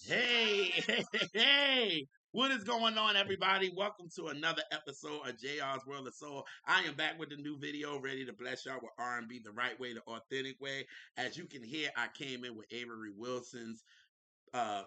Hey, hey, hey, what is going on, everybody? Welcome to another episode of JR's World of Soul. I am back with a new video, ready to bless y'all with R&B the right way, the authentic way. As you can hear, I came in with Avery Wilson's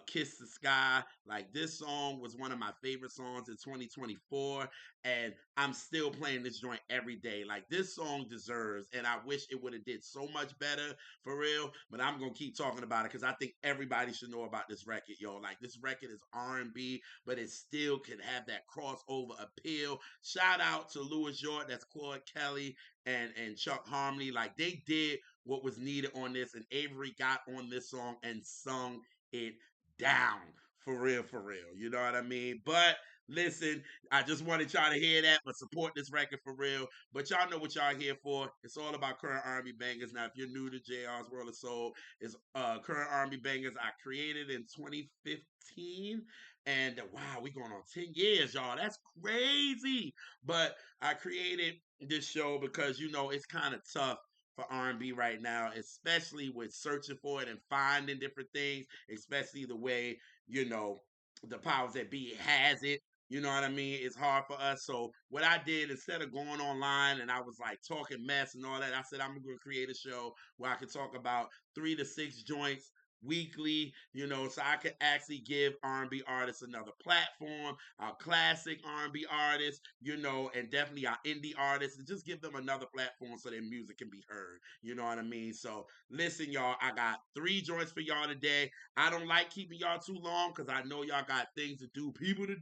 Kiss the Sky. Like, this song was one of my favorite songs in 2024, and I'm still playing this joint every day. Like, this song deserves, and I wish it would have did so much better, for real, but I'm gonna keep talking about it because I think everybody should know about this record, yo. Like, this record is R&B, but it still can have that crossover appeal. Shout out to Louis York, that's Claude Kelly, and Chuck Harmony. Like, they did what was needed on this, and Avery got on this song and sung it down, for real, for real. You know what I mean? But listen, I just wanted y'all to hear that, but support this record for real. But y'all know what y'all here for. It's all about current R&B bangers. Now, if you're new to JR's World of Soul, it's current R&B bangers I created in 2015. And wow, we going on 10 years, y'all. That's crazy. But I created this show because, you know, it's kind of tough for R&B right now, especially with searching for it and finding different things, especially the way, you know, the powers that be has it. You know what I mean? It's hard for us. So what I did, instead of going online and I was like talking mess and all that, I said I'm going to create a show where I could talk about 3 to 6 joints weekly, you know, so I could actually give R&B artists another platform, our classic R&B artists, you know, and definitely our indie artists, and just give them another platform so their music can be heard. You know what I mean? So listen, y'all, I got 3 joints for y'all today. I don't like keeping y'all too long because I know y'all got things to do, people to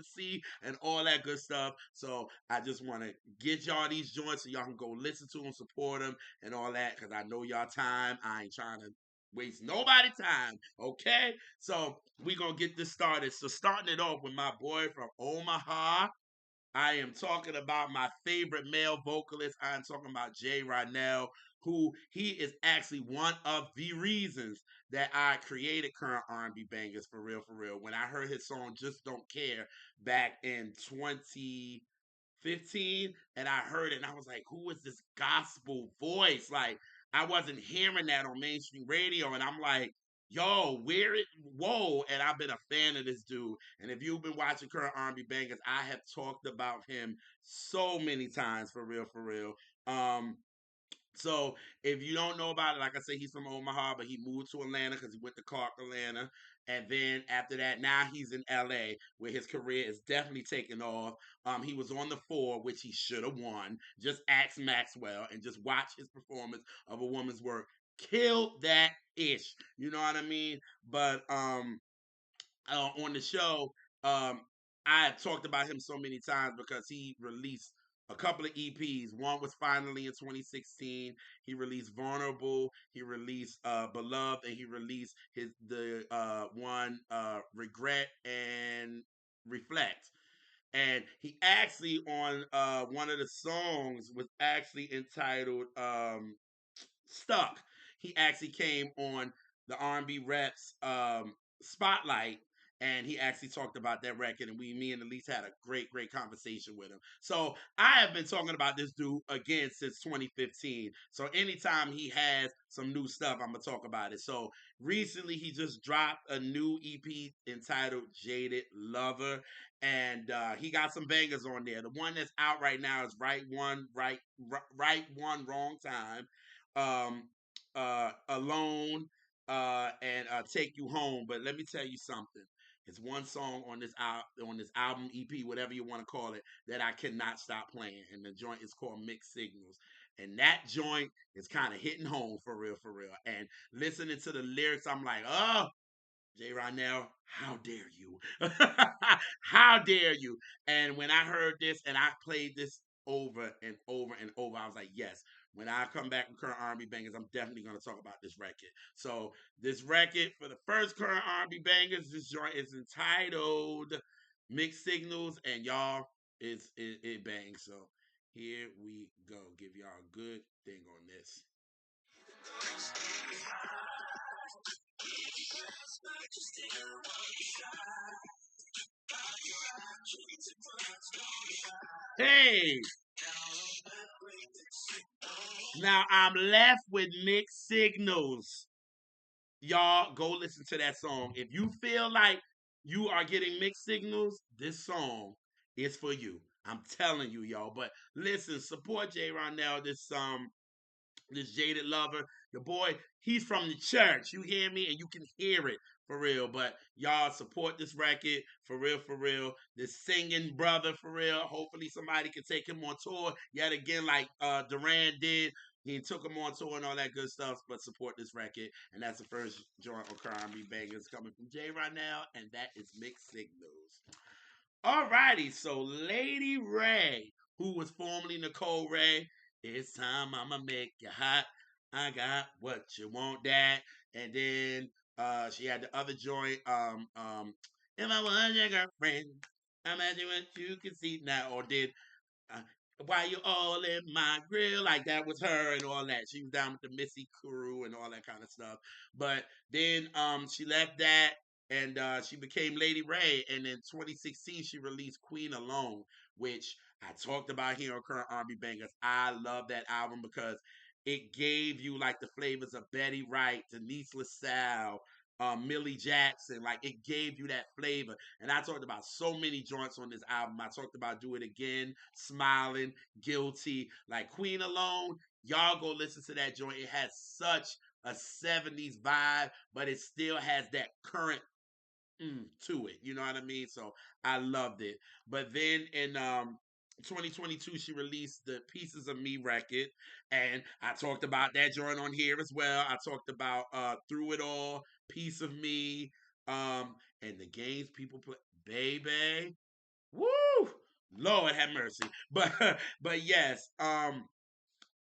see, and all that good stuff. So I just want to get y'all these joints so y'all can go listen to them, support them, and all that, because I know y'all time. I ain't trying to waste nobody time, okay? So we gonna get this started. So starting it off with my boy from Omaha, I am talking about my favorite male vocalist. I am talking about JeRonelle, who he is actually one of the reasons that I created current R&B bangers, for real, for real. When I heard his song "Just Don't Care" back in 2015, and I heard it, and I was like, "Who is this gospel voice?" Like, I wasn't hearing that on mainstream radio, and I'm like, yo, where it, whoa, and I've been a fan of this dude. And if you've been watching current R&B bangers, I have talked about him so many times, for real, for real. Um, so if you don't know about it, like I said, he's from Omaha, but he moved to Atlanta because he went to Clark, Atlanta. And then after that, now he's in LA, where his career is definitely taking off. He was on the 4, which he should have won. Just ask Maxwell and just watch his performance of A Woman's Work. Killed that ish. You know what I mean? But on the show, um, I have talked about him so many times because he released a couple of EPs. One was finally in 2016. He released Vulnerable. He released Beloved, and he released the one Regret and Reflect. And he actually on one of the songs was actually entitled Stuck. He actually came on the R&B Reps Spotlight, and he actually talked about that record, and me and Elise had a great, great conversation with him. So I have been talking about this dude again since 2015. So anytime he has some new stuff, I'm gonna talk about it. So recently he just dropped a new EP entitled Jaded Lover, and he got some bangers on there. The one that's out right now is Right One, Wrong Time, um, Alone, and Take You Home. But let me tell you something. It's one song on this album, EP, whatever you want to call it, that I cannot stop playing, and the joint is called Mixed Signals. And that joint is kind of hitting home, for real, for real. And listening to the lyrics, I'm like, oh, JeRonelle, how dare you? How dare you? And when I heard this and I played this over and over and over, I was like, yes. When I come back with current R&B bangers, I'm definitely going to talk about this record. So this record for the first current R&B bangers, this joint is entitled Mixed Signals, and y'all, it bangs. So here we go. Give y'all a good thing on this. Hey! Now I'm left with mixed signals. Y'all go listen to that song. If you feel like you are getting mixed signals, this song is for you. I'm telling you, y'all. But listen, support JeRonelle. This jaded lover. The boy, he's from the church. You hear me? And you can hear it for real. But y'all support this record for real, for real. This singing brother for real. Hopefully somebody can take him on tour yet again, like Duran did. He took him on tour and all that good stuff. But support this record, and that's the first joint on R&B Bangers coming from JeRonelle, and that is Mixed Signals. Alrighty, so Lady Wray, who was formerly Nicole Wray, it's time I'ma make you hot. I got what you want, that. And then she had the other joint, if I was your girlfriend, imagine what you could see now, or did uh, why you all in my grill? Like that was her and all that. She was down with the Missy crew and all that kind of stuff. But then she left that and she became Lady Ray. And in 2016 she released Queen Alone, which I talked about here on Current R&B Bangers. I love that album because it gave you like the flavors of Betty Wright, Denise LaSalle, Millie Jackson. Like it gave you that flavor. And I talked about so many joints on this album. I talked about Do It Again, Smiling, Guilty, like Queen Alone. Y'all go listen to that joint. It has such a 70s vibe, but it still has that current to it. You know what I mean? So I loved it. But then in 2022, she released the Pieces of Me record, and I talked about that joint on here as well. I talked about Through It All, Piece of Me, and the games people play. Baby, woo, Lord have mercy. But yes,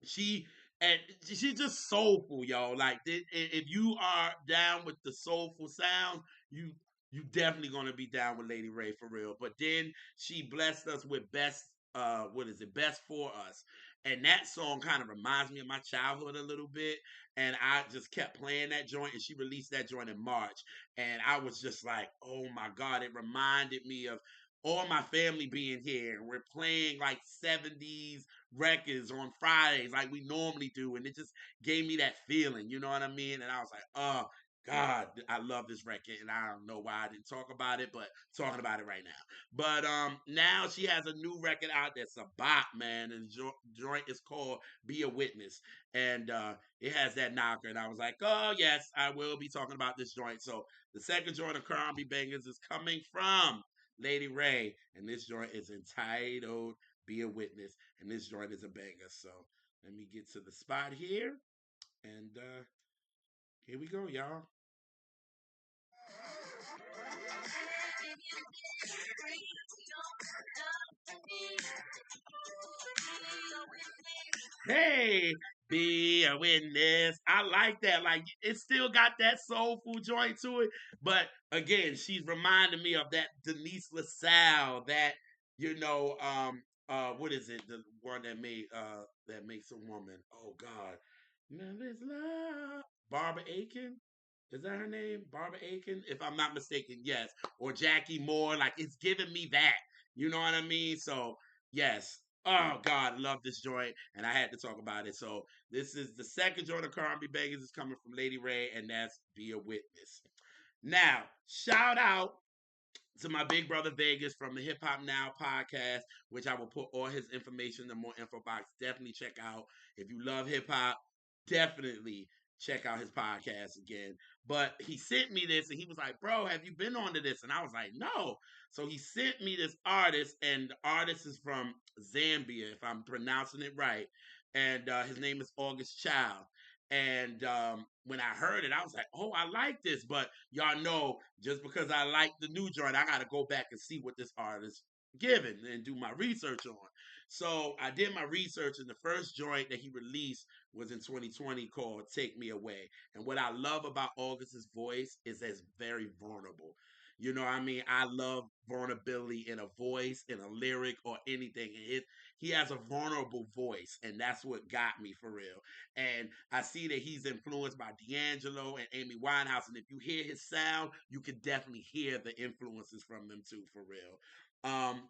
she and she's just soulful, y'all. Like if you are down with the soulful sound, you definitely gonna be down with Lady Ray for real. But then she blessed us with best what is it, Best for Us. And that song kind of reminds me of my childhood a little bit. And I just kept playing that joint, and she released that joint in March. And I was just like, oh my God, it reminded me of all my family being here. And we're playing like 70s records on Fridays like we normally do, and it just gave me that feeling, you know what I mean? And I was like, oh God, I love this record, and I don't know why I didn't talk about it, but talking about it right now. But now she has a new record out that's a bop, man, and the joint is called "Be a Witness," and it has that knocker, and I was like, oh yes, I will be talking about this joint. So the second joint of R&B Bangers is coming from Lady Ray, and this joint is entitled "Be a Witness," and this joint is a banger. So let me get to the spot here, and here we go, y'all. Hey, be a witness. I like that. Like it still got that soulful joint to it, but again, she's reminding me of that Denise LaSalle, that what is it? The one that makes a woman. Oh God, love is love. Barbara Aiken. Is that her name? Barbara Aiken, if I'm not mistaken. Yes, or Jackie Moore. Like it's giving me that. You know what I mean? So yes. Oh God, love this joint, and I had to talk about it. So this is the second joint of R&B Bangers is coming from Lady Ray, and that's "Be a Witness." Now, shout out to my big brother Vegas from the Hip Hop Now podcast, which I will put all his information in the more info box. Definitely check out if you love hip hop. Definitely check out his podcast again. But he sent me this, and he was like, "Bro, have you been on to this?" And I was like, "No." So he sent me this artist, and the artist is from Zambia, if I'm pronouncing it right, and his name is August Child. And when I heard it, I was like, "Oh, I like this." But y'all know, just because I like the new joint, I got to go back and see what this artist giving and do my research on. So I did my research, and the first joint that he released was in 2020 called "Take Me Away." And what I love about August's voice is it's very vulnerable. You know what I mean? I love vulnerability in a voice, in a lyric, or anything. He has a vulnerable voice, and that's what got me for real. And I see that he's influenced by D'Angelo and Amy Winehouse. And if you hear his sound, you can definitely hear the influences from them too, for real.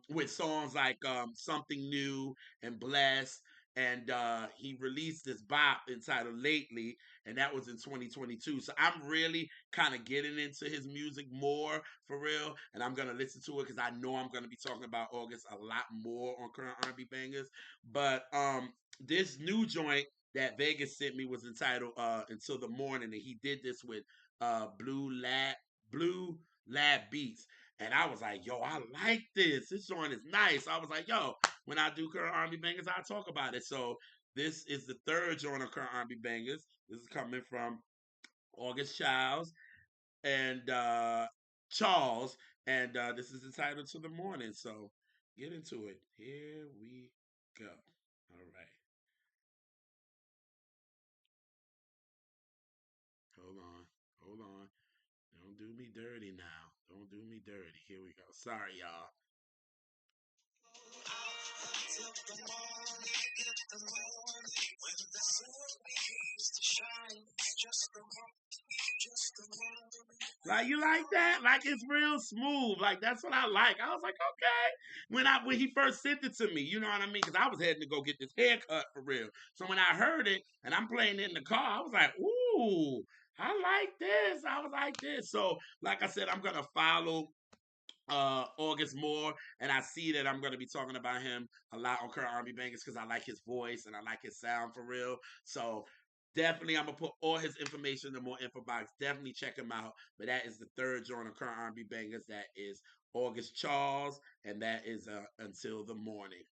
With songs like Something New and Blessed. and he released this bop entitled Lately, and that was in 2022. So I'm really kind of getting into his music more for real, and I'm gonna listen to it because I know I'm gonna be talking about August a lot more on current R&B bangers. But this new joint that Vegas sent me was entitled Until the Morning, and he did this with Blue Lab Beats. And I was like, yo, I like this. This joint is nice. I was like, yo, when I do current R&B bangers, I talk about it. So this is the third joint of current R&B bangers. This is coming from August Childs and Charles, and this is entitled To the Morning. So get into it. Here we go. All right. Hold on. Hold on. Don't do me dirty now. Don't do me dirty. Here we go. Sorry, y'all. Like you like that? Like it's real smooth. Like that's what I like. I was like, okay. When he first sent it to me, you know what I mean? Because I was heading to go get this haircut for real. So when I heard it and I'm playing it in the car, I was like, ooh, I like this. I was like this. So like I said, I'm gonna follow August Moore, and I see that I'm going to be talking about him a lot on current R&B bangers because I like his voice and I like his sound for real. So definitely, I'm gonna put all his information in the more info box. Definitely check him out. But that is the third joint of current R&B bangers. That is August Charles, and that is Until the Morning.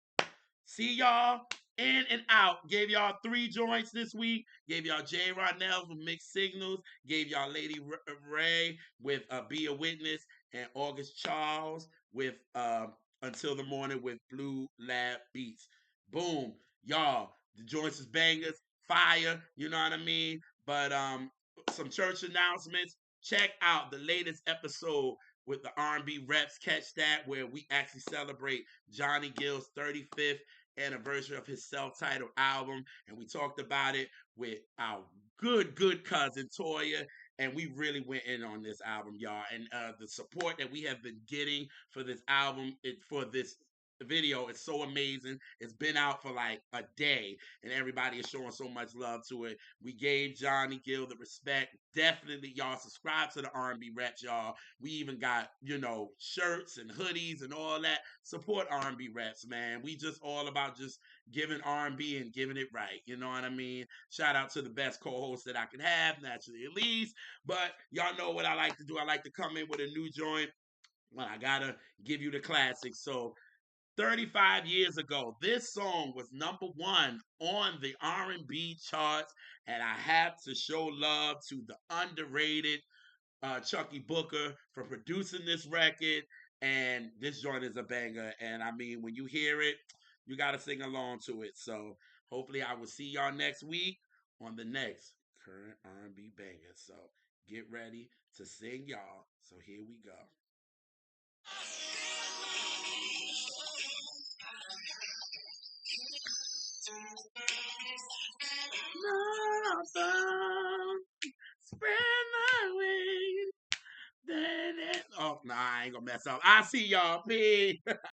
See y'all in and out. Gave y'all 3 joints this week. Gave y'all JeRonelle with Mixed Signals. Gave y'all Lady Wray with Be a Witness. And August Charles with Until the Morning with Blue Lab Beats. Boom. Y'all, the joints is bangers. Fire. You know what I mean? But some church announcements. Check out the latest episode with the R&B Reps. Catch that where we actually celebrate Johnny Gill's 35th anniversary of his self-titled album, and we talked about it with our good cousin Toya, and we really went in on this album, y'all. And the support that we have been getting for this album, for this video is so amazing. It's been out for like a day, and everybody is showing so much love to it. We gave Johnny Gill the respect. Definitely, y'all subscribe to the R&B Reps, y'all. We even got, shirts and hoodies and all that. Support R&B Reps, man. We just all about just giving R&B and giving it right. You know what I mean? Shout out to the best co-host that I could have, naturally Elise. But y'all know what I like to do. I like to come in with a new joint. Well, I gotta give you the classics. So 35 years ago, this song was #1 on the R&B charts, and I have to show love to the underrated Chucky Booker for producing this record. And this joint is a banger. And I mean, when you hear it, you got to sing along to it. So hopefully, I will see y'all next week on the next current R&B banger. So get ready to sing, y'all. So here we go. Nothing, spread my wings. Then it. Oh, nah, I ain't gonna mess up. I see y'all. Peace.